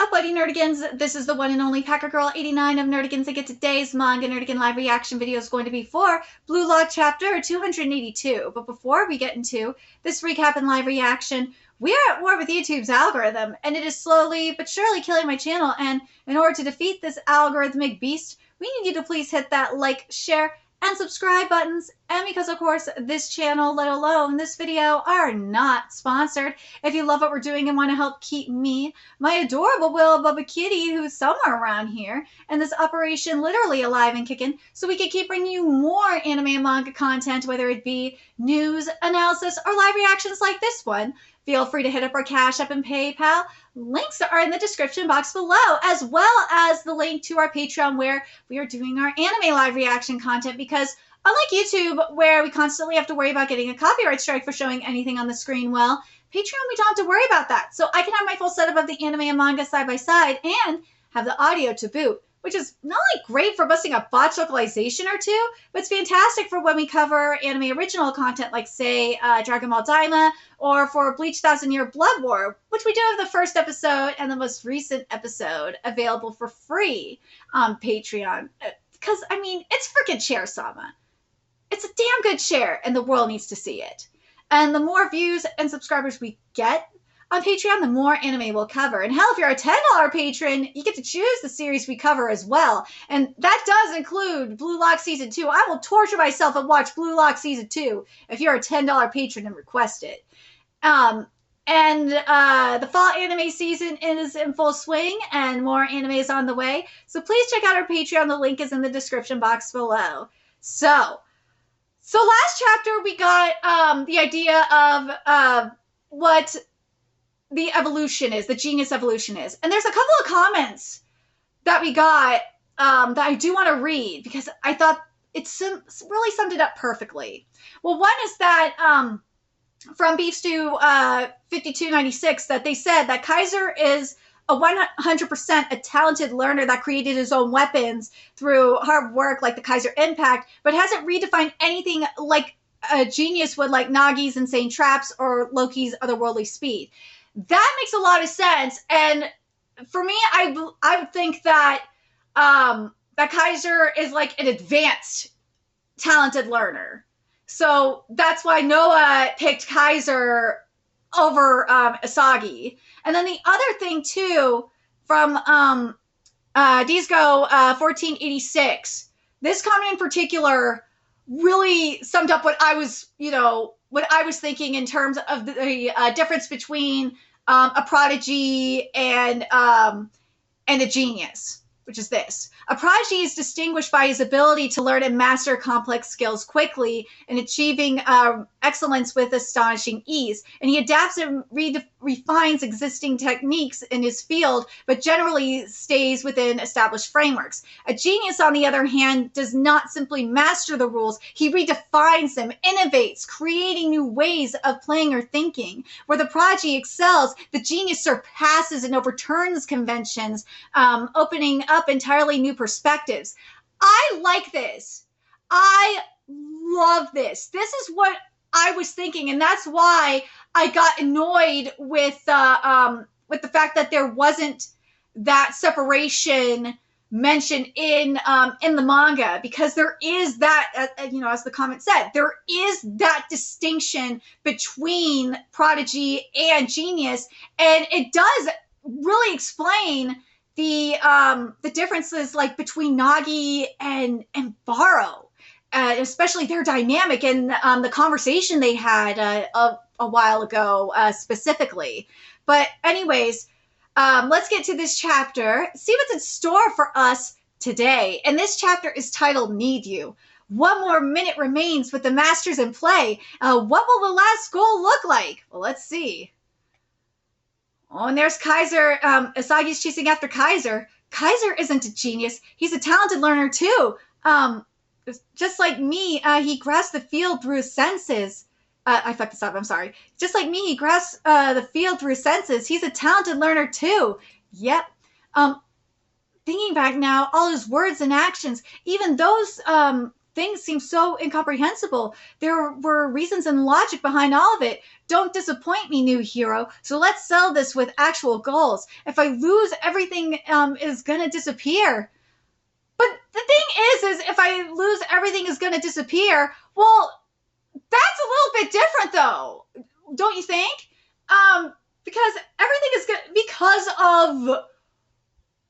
up, buddy Nerdigans? This is the one and only Packer Girl 89 of Nerdigans, and today's Manga Nerdigan live reaction video is going to be for Blue Lock Chapter 282. But before we get into this recap and live reaction, we are at war with YouTube's algorithm, and it is slowly but surely killing my channel. And in order to defeat this algorithmic beast, we need you to please hit that like, share, and subscribe buttons. And because of course this channel, let alone this video, are not sponsored, if you love what we're doing and want to help keep me, my adorable Will Bubba Kitty, who's somewhere around here, and this operation literally alive and kicking, so we can keep bringing you more anime and manga content, whether it be news, analysis, or live reactions like this one, feel free to hit up our Cash App and PayPal. Links are in the description box below, as well as the link to our Patreon, where we are doing our anime live reaction content, because unlike YouTube, where we constantly have to worry about getting a copyright strike for showing anything on the screen, well, Patreon, we don't have to worry about that. So I can have my full setup of the anime and manga side by side and have the audio to boot, which is not only great for busting a botch localization or two, but it's fantastic for when we cover anime original content like, say, Dragon Ball Daima, or for Bleach 1000-Year Blood War, which we do have the first episode and the most recent episode available for free on Patreon. Because, I mean, it's freaking Chair-sama. It's a damn good share, and the world needs to see it. And the more views and subscribers we get on Patreon, the more anime we'll cover. And hell, if you're a $10 patron, you get to choose the series we cover as well. And that does include Blue Lock Season 2. I will torture myself and watch Blue Lock Season 2 if you're a $10 patron and request it. The fall anime season is in full swing, and more anime is on the way. So please check out our Patreon. The link is in the description box below. So last chapter we got the idea of what the evolution is, the genius evolution is. And there's a couple of comments that we got that I do want to read, because I thought it really summed it up perfectly. Well, one is that from Beef Stew 5296, that they said that Kaiser is a 100% a talented learner that created his own weapons through hard work like the Kaiser Impact, but hasn't redefined anything like a genius would, like Nagi's insane traps or Loki's otherworldly speed. That makes a lot of sense. And for me, I would think that that Kaiser is like an advanced talented learner. So that's why Noah picked Kaiser over Asagi. And then the other thing too, from Disco 1486, this comment in particular really summed up what I was, what I was thinking in terms of the difference between a prodigy and a genius, which is this. A prodigy is distinguished by his ability to learn and master complex skills quickly and achieving excellence with astonishing ease. And he adapts and refines existing techniques in his field, but generally stays within established frameworks. A genius, on the other hand, does not simply master the rules. He redefines them, innovates, creating new ways of playing or thinking. Where the prodigy excels, the genius surpasses and overturns conventions, opening up entirely new perspectives. I like this. I love this. This is what I was thinking, and that's why I got annoyed with the fact that there wasn't that separation mentioned in the manga, because there is that, as the comment said, there is that distinction between prodigy and genius, and it does really explain the differences, like between Nagi and Baro, especially their dynamic and the conversation they had a while ago specifically. But anyways, let's get to this chapter, see what's in store for us today. And this chapter is titled Need You. One more minute remains with the Masters in play. What will the last goal look like? Well, let's see. Oh, and there's Kaiser. Asagi's chasing after Kaiser. Kaiser isn't a genius. He's a talented learner, too. Just like me, he grasps the field through his senses. I fucked this up, I'm sorry. Just like me, he grasps the field through his senses. He's a talented learner, too. Yep. Thinking back now, all his words and actions, even those things seem so incomprehensible. There were reasons and logic behind all of it. Don't disappoint me, new hero. So let's sell this with actual goals. If I lose, everything is gonna disappear. But the thing is if I lose, everything is gonna disappear. Well, that's a little bit different, though, don't you think? Because everything is good because of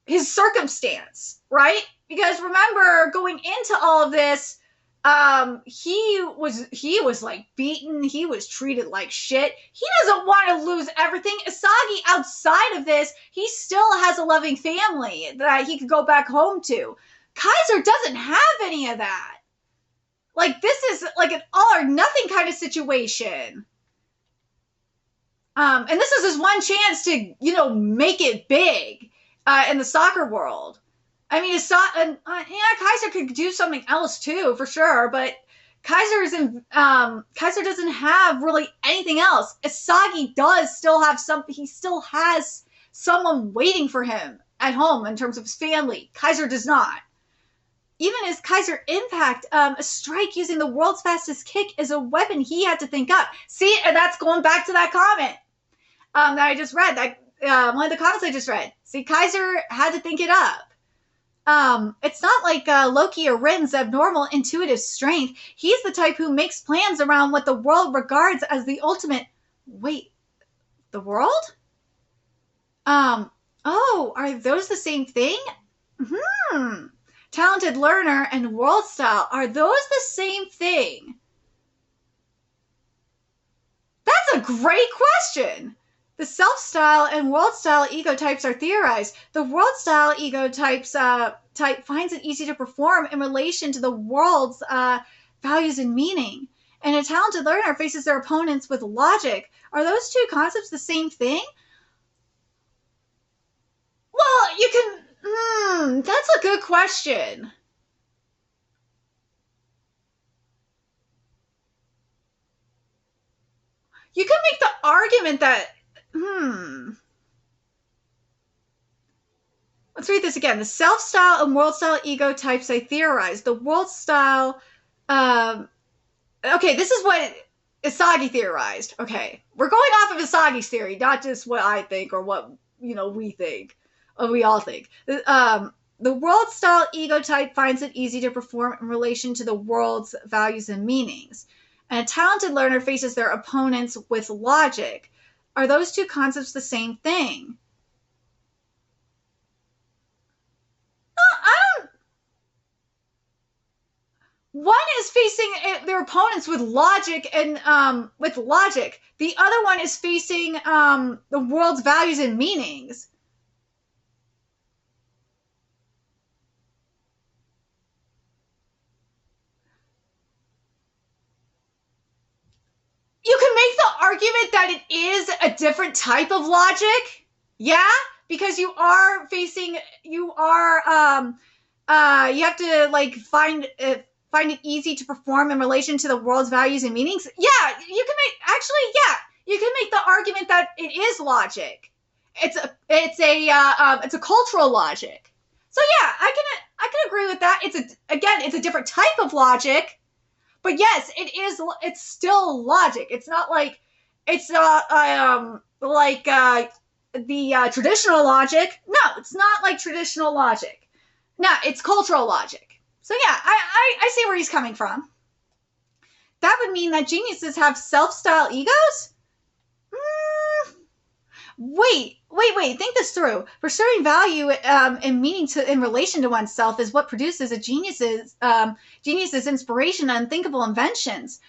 his circumstance, right? Because remember, going into all of this, he was like beaten. He was treated like shit. He doesn't want to lose everything. Asagi, outside of this, he still has a loving family that he could go back home to. Kaiser doesn't have any of that. Like, this is like an all or nothing kind of situation. And this is his one chance to, make it big in the soccer world. I mean, Kaiser could do something else too, for sure, but Kaiser doesn't have really anything else. Asagi does still have something. He still has someone waiting for him at home in terms of his family. Kaiser does not. Even his Kaiser Impact, a strike using the world's fastest kick is a weapon he had to think up. See, and that's going back to that comment that I just read. That one of the comments I just read. See, Kaiser had to think it up. It's not like Loki or Rin's abnormal intuitive strength. He's the type who makes plans around what the world regards as the ultimate. Wait, the world? Oh, are those the same thing? Talented learner and world style, are those the same thing? That's a great question. The self-style and world-style ego types are theorized. The world-style ego type finds it easy to perform in relation to the world's values and meaning. And a talented learner faces their opponents with logic. Are those two concepts the same thing? Well, you can... that's a good question. You can make the argument that... Let's read this again. The self-style and world-style ego types I theorized. The world-style... okay, this is what Asagi theorized. Okay, we're going off of Asagi's theory, not just what I think or what, we think. Or we all think. The world-style ego type finds it easy to perform in relation to the world's values and meanings. And a talented learner faces their opponents with logic. Are those two concepts the same thing? One is facing their opponents with logic and The other one is facing the world's values and meanings. You can make the argument that it is a different type of logic. Yeah, because you have to find it easy to perform in relation to the world's values and meanings. Yeah, you can make the argument that it is logic. It's a cultural logic. So yeah, I can agree with that. It's a different type of logic. But yes, it's still logic. It's not like the traditional logic. No, it's not like traditional logic. No, it's cultural logic. So yeah, I see where he's coming from. That would mean that geniuses have self-style egos? Wait. Think this through. Pursuing value and meaning in relation to oneself is what produces a genius's inspiration and unthinkable inventions.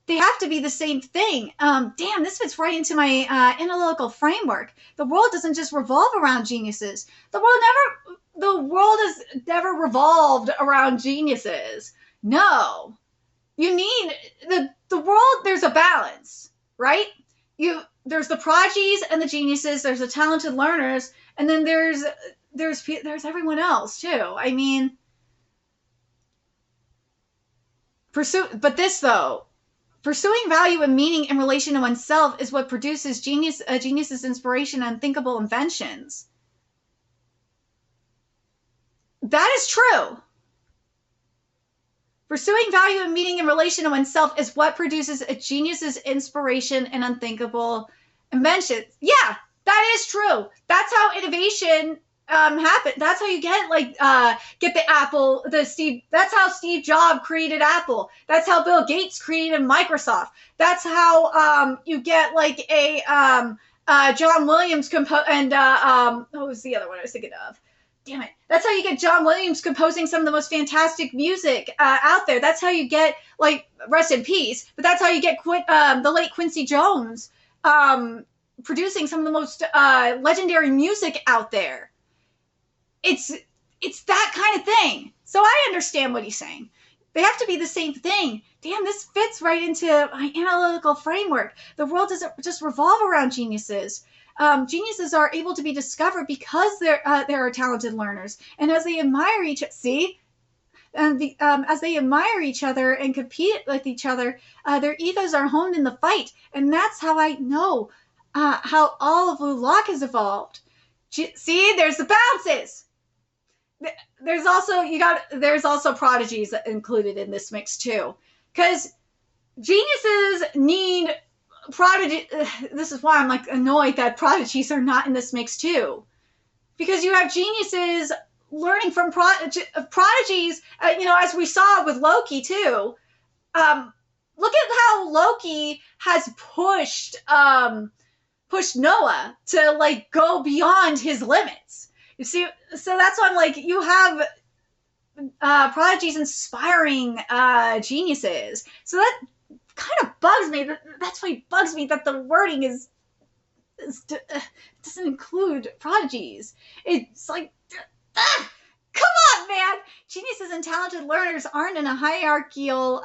They have to be the same thing. Damn, this fits right into my analytical framework. The world doesn't just revolve around geniuses. The world has never revolved around geniuses. No. You need the world. There's a balance, right? There's the prodigies and the geniuses. There's the talented learners, and then there's everyone else too. I mean, pursuing value and meaning in relation to oneself is what produces a genius's inspiration and unthinkable inventions. That is true. Pursuing value and meaning in relation to oneself is what produces a genius's inspiration and unthinkable inventions. Yeah, that is true. That's how innovation happen. That's how you get get the Apple, that's how Steve Jobs created Apple. That's how Bill Gates created Microsoft. That's how you get like a John Williams and what was the other one I was thinking of? Damn it. That's how you get John Williams composing some of the most fantastic music out there. That's how you get, like, rest in peace, but that's how you get the late Quincy Jones producing some of the most legendary music out there. It's that kind of thing. So I understand what he's saying. They have to be the same thing. Damn, this fits right into my analytical framework. The world doesn't just revolve around geniuses. Geniuses are able to be discovered because there are talented learners, and as they admire as they admire each other and compete with each other, their egos are honed in the fight, and that's how I know how all of Blue Lock has evolved. See, there's the bounces. There's also prodigies included in this mix too, because geniuses need prodigy. This is why I'm like annoyed that prodigies are not in this mix too, because you have geniuses learning from prodigies. As we saw with Loki too. Look at how Loki has pushed Noah to like go beyond his limits. You see, so that's why I'm like, you have prodigies inspiring geniuses. So that kind of bugs me. That's why it bugs me that the wording doesn't include prodigies. It's like, come on, man. Geniuses and talented learners aren't in a hierarchical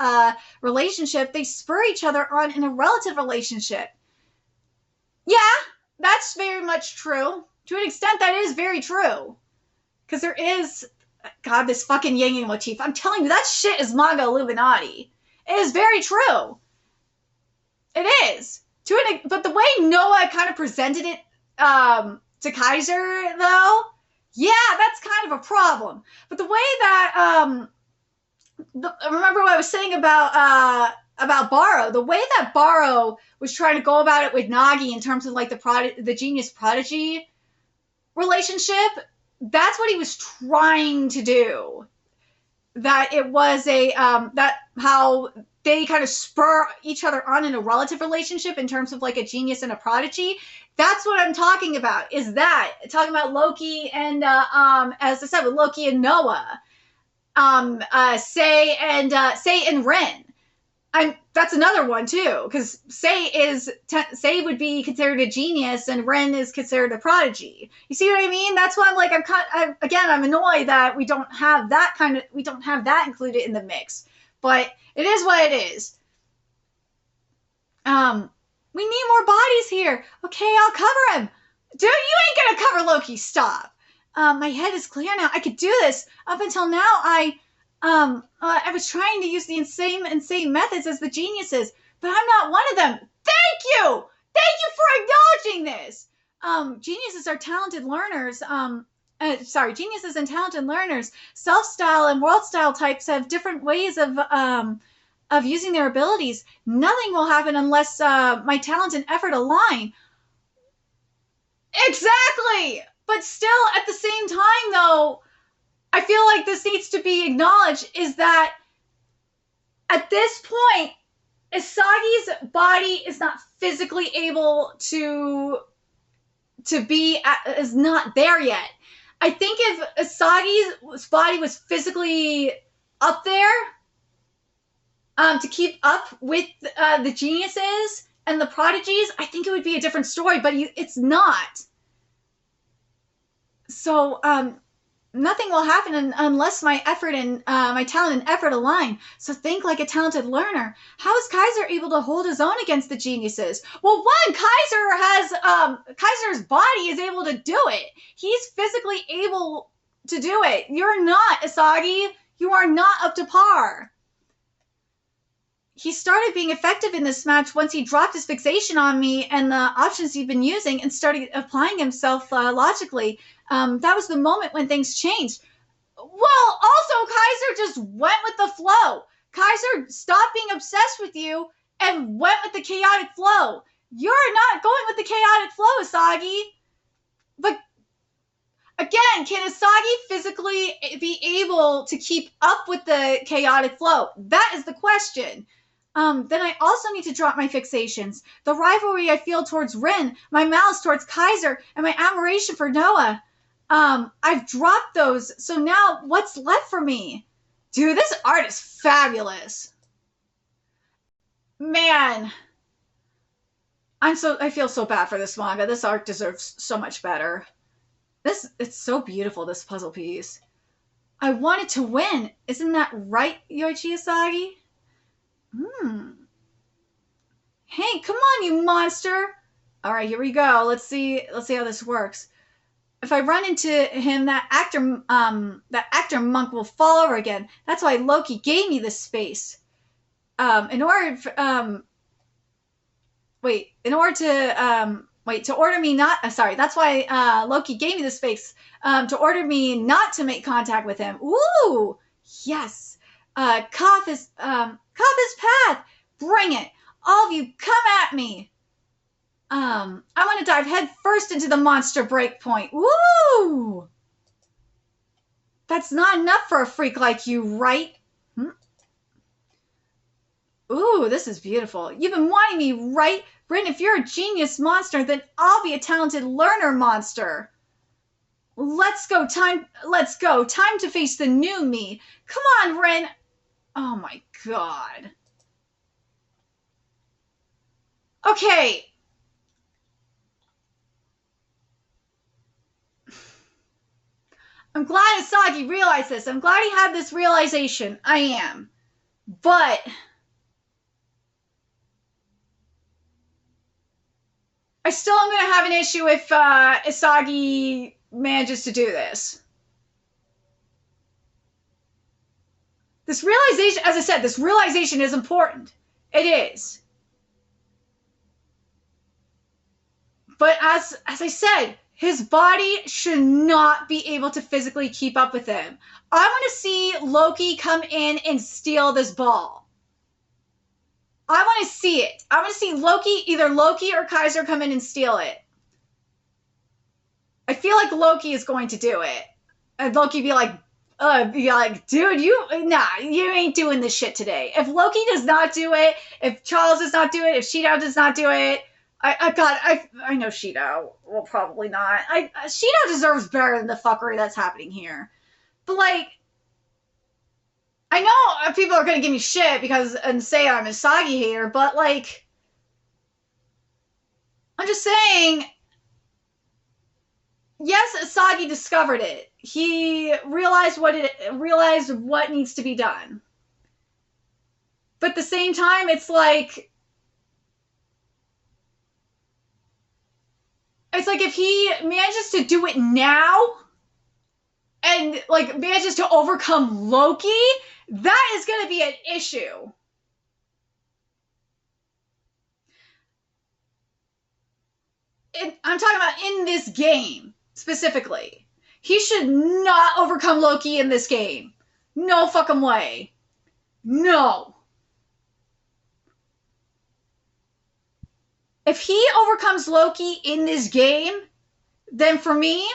relationship. They spur each other on in a relative relationship. Yeah, that's very much true. To an extent, that is very true. Because there is, God, this fucking yin motif. I'm telling you, that shit is manga Illuminati. It is very true. It is. But the way Noah kind of presented it to Kaiser, though, yeah, that's kind of a problem. But the way that, remember what I was saying about Barrow, the way that Barrow was trying to go about it with Nagi in terms of like the genius prodigy relationship, that's what he was trying to do. That it was that how they kind of spur each other on in a relative relationship in terms of like a genius and a prodigy. That's what I'm talking about, is that talking about Loki and as I said, with Loki and Noah, Sei and Ren. That's another one too, because Sei would be considered a genius and Ren is considered a prodigy. You see what I mean? That's why I'm like, I'm annoyed that we don't have that included in the mix. But it is what it is. We need more bodies here. Okay, I'll cover him. Dude, you ain't gonna cover Loki. Stop. My head is clear now. I could do this. Up until now, I was trying to use the insane methods as the geniuses, but I'm not one of them. Thank you! Thank you for acknowledging this! Geniuses are talented learners. Geniuses and talented learners. Self-style and world-style types have different ways of using their abilities. Nothing will happen unless my talent and effort align. Exactly! But still, at the same time, though, I feel like this needs to be acknowledged, is that at this point, Isagi's body is not physically able is not there yet. I think if Isagi's body was physically up there to keep up with the geniuses and the prodigies, I think it would be a different story, but it's not. So, nothing will happen unless my effort and my talent and effort align. So think like a talented learner. How is Kaiser able to hold his own against the geniuses? Well, one, Kaiser's body is able to do it. He's physically able to do it. You're not, Isagi. You are not up to par. He started being effective in this match once he dropped his fixation on me and the options he'd been using and started applying himself logically. That was the moment when things changed. Well, also, Kaiser just went with the flow. Kaiser stopped being obsessed with you and went with the chaotic flow. You're not going with the chaotic flow, Asagi. But again, can Asagi physically be able to keep up with the chaotic flow? That is the question. Then I also need to drop my fixations. The rivalry I feel towards Rin, my malice towards Kaiser, and my admiration for Noah. I've dropped those, so now what's left for me? Dude, this art is fabulous. Man. I feel so bad for this manga. This art deserves so much better. It's so beautiful, this puzzle piece. I wanted to win. Isn't that right, Yoichi Asagi? Hey, come on, you monster. All right, here we go. Let's see how this works. If I run into him, that actor monk will fall over again. That's why Loki gave me this space. To order me not, sorry, that's why Loki gave me this space, to order me not to make contact with him. Ooh, yes. Koth is path. Bring it. All of you, come at me. I want to dive head first into the monster breakpoint. Woo! That's not enough for a freak like you, right? Ooh, this is beautiful. You've been wanting me, right? Rin, if you're a genius monster, then I'll be a talented learner monster. Let's go. Time to face the new me. Come on, Rin. Oh my god. Okay. I'm glad Asagi realized this. I'm glad he had this realization. I am. But I still am going to have an issue if Asagi manages to do this. This realization, as I said, this realization is important. It is. But as I said, his body should not be able to physically keep up with him. I want to see Loki come in and steal this ball. I want to see it. I want to see either Loki or Kaiser come in and steal it. I feel like Loki is going to do it. And Loki be like, dude, you ain't doing this shit today. If Loki does not do it, if Charles does not do it, if Shido does not do it, I know Shido will probably not. Shido deserves better than the fuckery that's happening here. But like, I know people are gonna give me shit and say I'm a Asagi hater, but like, I'm just saying, yes, Asagi discovered it. He realized what needs to be done. But at the same time, it's like if he manages to do it now and like manages to overcome Loki, that is going to be an issue. I'm talking about in this game specifically. He should not overcome Loki in this game. No fucking way. No. If he overcomes Loki in this game, then for me,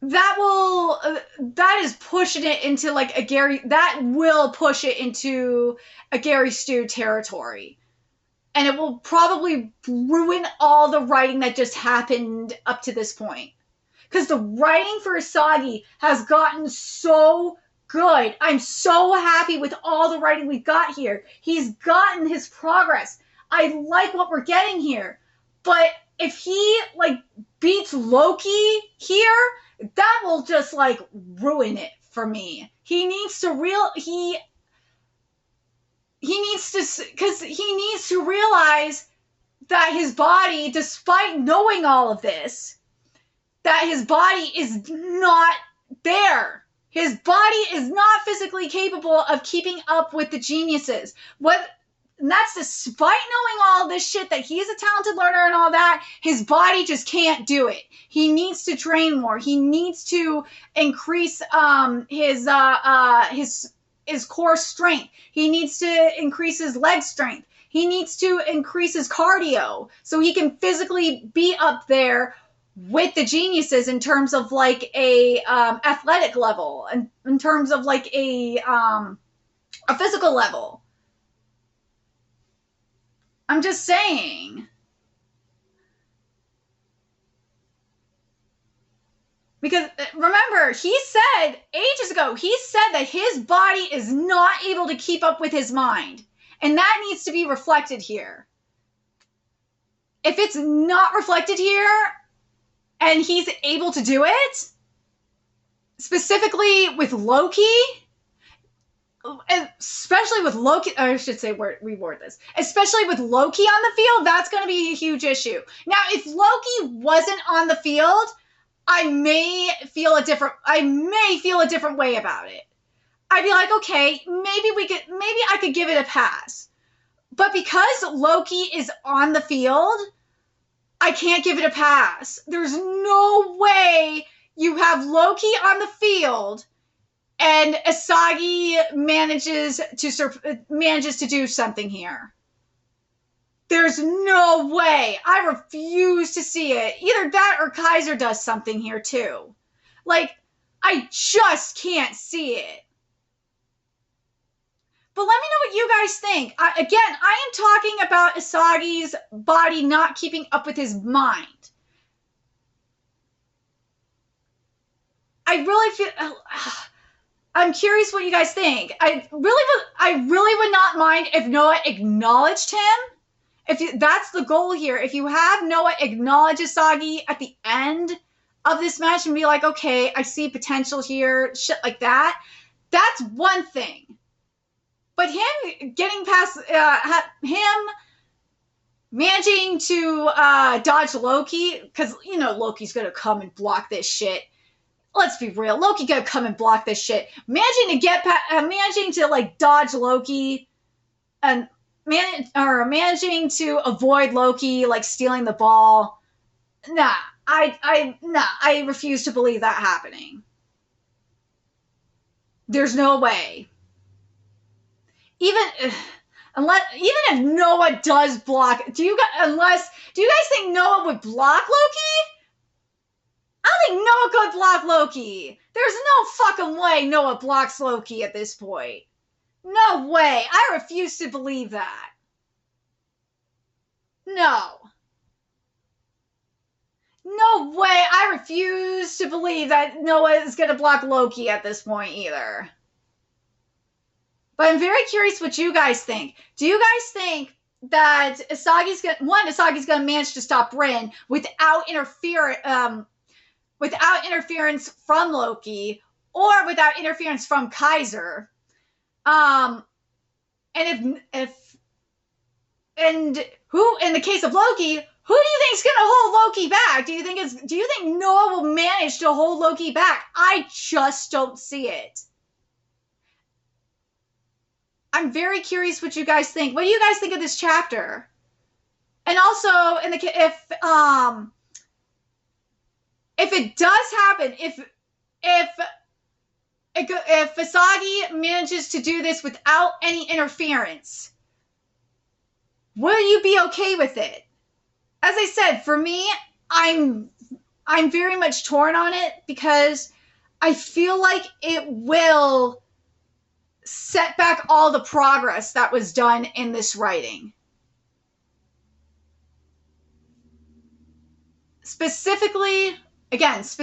that is pushing it into like that will push it into a Gary Stu territory. And it will probably ruin all the writing that just happened up to this point. Because the writing for Asagi has gotten so good. I'm so happy with all the writing we've got here. He's gotten his progress. I like what we're getting here. But if he like beats Loki here, that will just like ruin it for me. He needs to realize that his body, despite knowing all of this, that his body is not there. His body is not physically capable of keeping up with the geniuses. What that's despite knowing all this shit that he's a talented learner and all that, his body just can't do it. He needs to train more. He needs to increase his core strength. He needs to increase his leg strength. He needs to increase his cardio so he can physically be up there with the geniuses in terms of like a athletic level and in terms of like a physical level. I'm just saying. Because remember, he said ages ago, he said that his body is not able to keep up with his mind. And that needs to be reflected here. If it's not reflected here and he's able to do it, specifically with Loki, especially with Loki, I should say, reword this, especially with Loki on the field, that's going to be a huge issue. Now, if Loki wasn't on the field, I may feel a different way about it. I'd be like, okay, maybe I could give it a pass. But because Loki is on the field, I can't give it a pass. There's no way you have Loki on the field and Asagi manages to do something here. There's no way. I refuse to see it. Either that or Kaiser does something here too. Like, I just can't see it. But let me know what you guys think. Again, I am talking about Asagi's body not keeping up with his mind. I really feel... I'm curious what you guys think. I really would not mind if Noah acknowledged him. That's the goal here. If you have Noah acknowledge Asagi at the end of this match and be like, okay, I see potential here, shit like that, that's one thing. But him getting past, him managing to dodge Loki, because, you know, Loki's going to come and block this shit. Let's be real. Loki going to come and block this shit. Managing to, like, dodge Loki and managing to avoid Loki, like, stealing the ball. Nah, I refuse to believe that happening. There's no way. Even if Noah does block, do you guys think Noah would block Loki? I don't think Noah could block Loki. There's no fucking way Noah blocks Loki at this point. No way. I refuse to believe that. No. No way. I refuse to believe that Noah is going to block Loki at this point either. But I'm very curious what you guys think. Do you guys think that Asagi's going to manage to stop Rin without interference from Loki or without interference from Kaiser? And who, in the case of Loki, who do you think is going to hold Loki back? Do you think Noah will manage to hold Loki back? I just don't see it. I'm very curious what you guys think. What do you guys think of this chapter? And also, if it does happen, if Asagi manages to do this without any interference, will you be okay with it? As I said, for me, I'm very much torn on it because I feel like it will set back all the progress that was done in this writing. Specifically because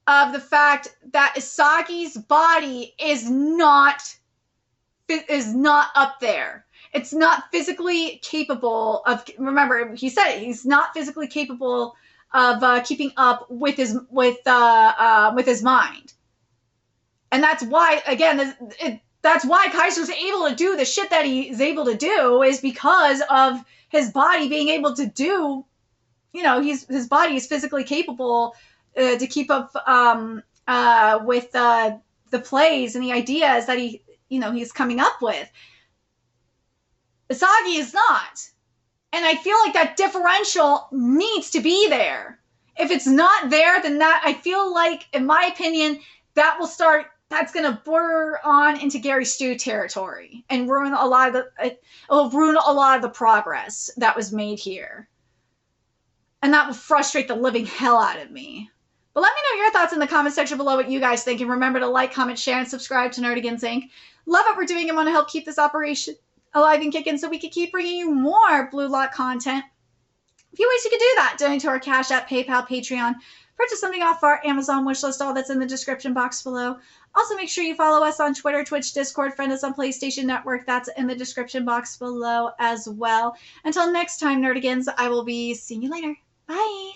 of the fact that Asagi's body is not up there. It's not physically capable of, remember, he said it, he's not physically capable of keeping up with his mind. And that's why, again, that's why Kaiser's able to do the shit that he's able to do, is because of his body being able to do, you know, his body is physically capable to keep up with the plays and the ideas that he he's coming up with. Asagi is not. And I feel like that differential needs to be there. If it's not there, then that, I feel like, in my opinion, that's going to border on into Gary Stu territory and ruin a lot of the progress that was made here. And that will frustrate the living hell out of me. But let me know your thoughts in the comment section below, what you guys think. And remember to like, comment, share, and subscribe to Nerdigans Inc. Love what we're doing and want to help keep this operation alive and kicking so we can keep bringing you more Blue Lock content. A few ways you can do that. Donate to our Cash App, PayPal, Patreon. Purchase something off our Amazon wishlist. All that's in the description box below. Also, make sure you follow us on Twitter, Twitch, Discord. Friend us on PlayStation Network. That's in the description box below as well. Until next time, Nerdigans, I will be seeing you later. Bye.